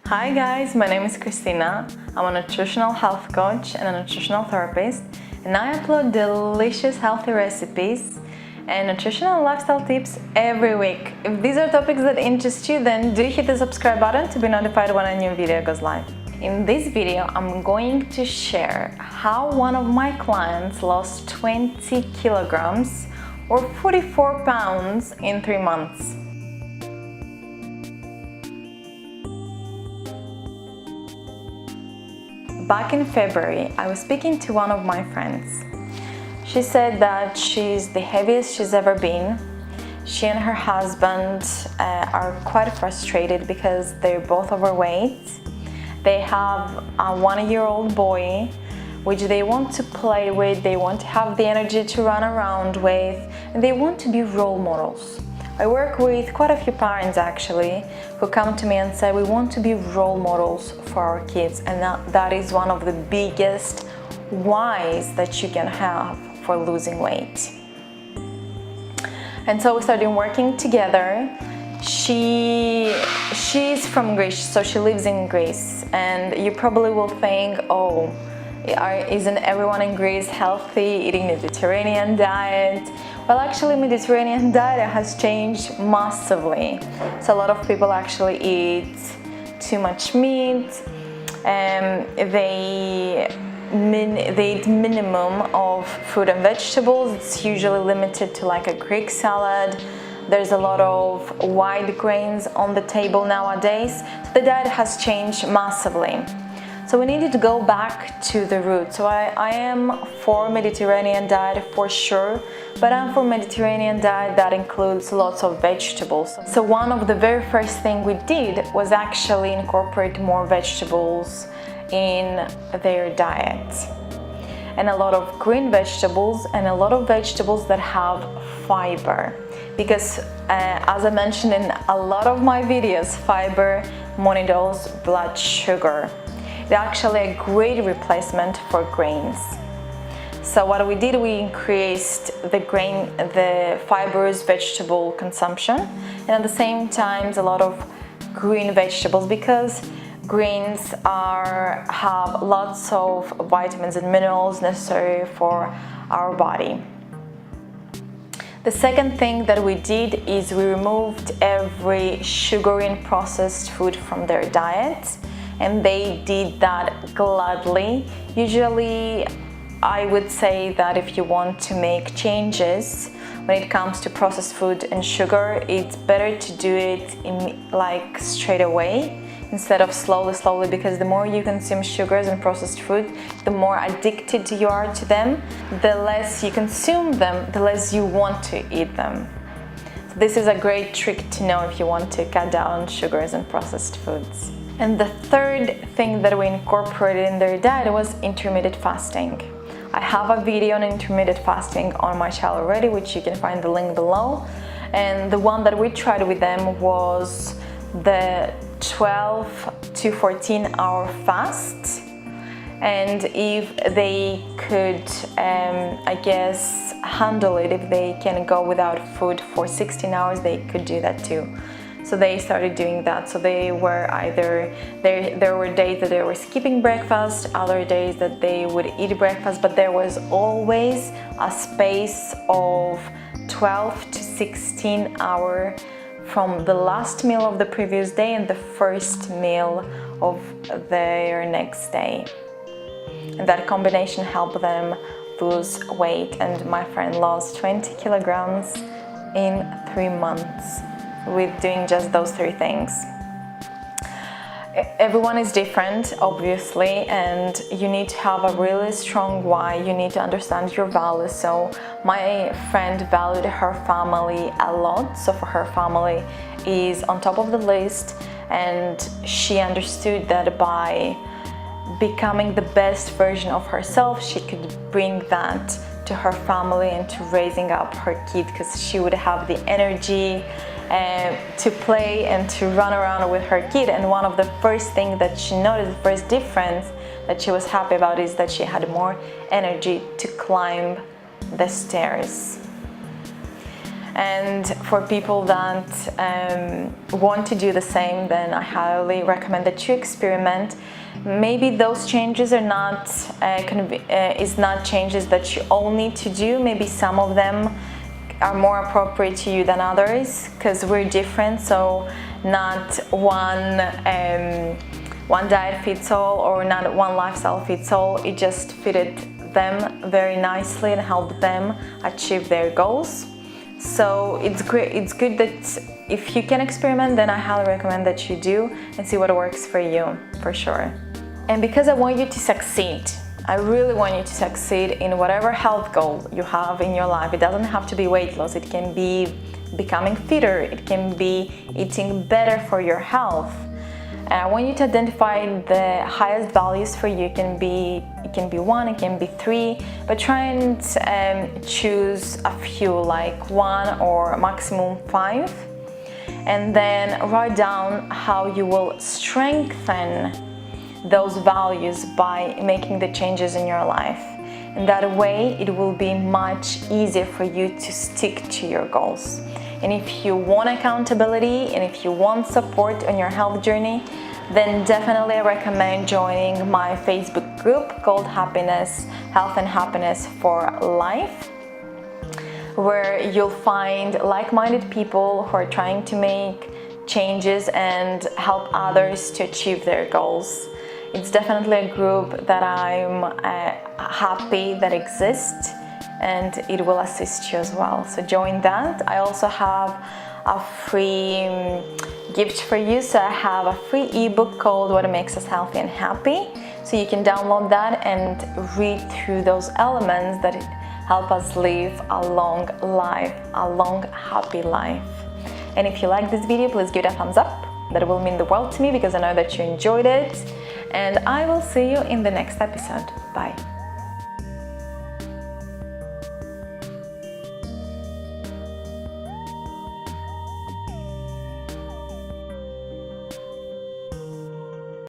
Hi guys, my name is Christina. I'm a nutritional health coach and a nutritional therapist, and I upload delicious healthy recipes and nutritional lifestyle tips every week. If these are topics that interest you, then do hit the subscribe button to be notified when a new video goes live. In this video, I'm going to share how one of my clients lost 20 kilograms or 44 pounds in 3 months. Back in February, I was speaking to one of my friends. She said that she's the heaviest she's ever been. She and her husband are quite frustrated because they're both overweight. They have a 1-year-old boy, which they want to play with, they want to have the energy to run around with, and they want to be role models. I work with quite a few parents actually who come to me and say we want to be role models for our kids, and that is one of the biggest whys that you can have for losing weight. And so we started working together. She's from Greece, so she lives in Greece, and you probably will think, oh, isn't everyone in Greece healthy, eating Mediterranean diet? Well, actually, Mediterranean diet has changed massively. So a lot of people actually eat too much meat, they eat minimum of fruit and vegetables. It's usually limited to like a Greek salad. There's a lot of white grains on the table nowadays. So the diet has changed massively. So we needed to go back to the roots. So I am for Mediterranean diet for sure, but I'm for Mediterranean diet that includes lots of vegetables. So one of the very first thing we did was actually incorporate more vegetables in their diet. And a lot of green vegetables and a lot of vegetables that have fiber. Because as I mentioned in a lot of my videos, fiber monitors blood sugar. They're actually a great replacement for grains. So what we did, we increased the fibrous vegetable consumption, and at the same time a lot of green vegetables, because greens have lots of vitamins and minerals necessary for our body. The second thing that we did is we removed every sugary and processed food from their diet. And they did that gladly. Usually, I would say that if you want to make changes when it comes to processed food and sugar, it's better to do it straight away instead of slowly, because the more you consume sugars and processed food, the more addicted you are to them. The less you consume them, the less you want to eat them. So this is a great trick to know if you want to cut down on sugars and processed foods. And the third thing that we incorporated in their diet was intermittent fasting. I have a video on intermittent fasting on my channel already, which you can find the link below. And the one that we tried with them was the 12 to 14 hour fast. And if they could, handle it, if they can go without food for 16 hours, they could do that too. So they started doing that. So they were there were days that they were skipping breakfast, other days that they would eat breakfast, but there was always a space of 12 to 16 hours from the last meal of the previous day and the first meal of their next day. And that combination helped them lose weight, and my friend lost 20 kilograms in 3 months. With doing just those 3 things. Everyone is different, obviously, and you need to have a really strong why. You need to understand your values. So my friend valued her family a lot, so for her, family is on top of the list, and she understood that by becoming the best version of herself, she could bring that to her family and to raising up her kid, because she would have the energy to play and to run around with her kid. And one of the first things that she noticed, the first difference that she was happy about, is that she had more energy to climb the stairs. And for people that want to do the same, then I highly recommend that you experiment. Maybe those changes are not is not changes that you all need to do. Maybe some of them are more appropriate to you than others, because we're different. So not one diet fits all, or not one lifestyle fits all. It just fitted them very nicely and helped them achieve their goals. So it's great. It's good that if you can experiment, then I highly recommend that you do and see what works for you, for sure. And because I want you to succeed, I really want you to succeed in whatever health goal you have in your life. It doesn't have to be weight loss. It can be becoming fitter. It can be eating better for your health. I want you to identify the highest values for you. It can be 1, it can be 3, but try and choose a few, like 1 or maximum 5, and then write down how you will strengthen those values by making the changes in your life. And that way it will be much easier for you to stick to your goals. And if you want accountability and if you want support on your health journey, then definitely I recommend joining my Facebook group called Health and Happiness for Life, where you'll find like-minded people who are trying to make changes and help others to achieve their goals. It's definitely a group that I'm happy that exists, and it will assist you as well. So join that. I also have a free gift for you. So I have a free ebook called What Makes Us Healthy and Happy. So you can download that and read through those elements that help us live a long life, a long, happy life. And if you like this video, please give it a thumbs up. That will mean the world to me, because I know that you enjoyed it. And I will see you in the next episode. Bye.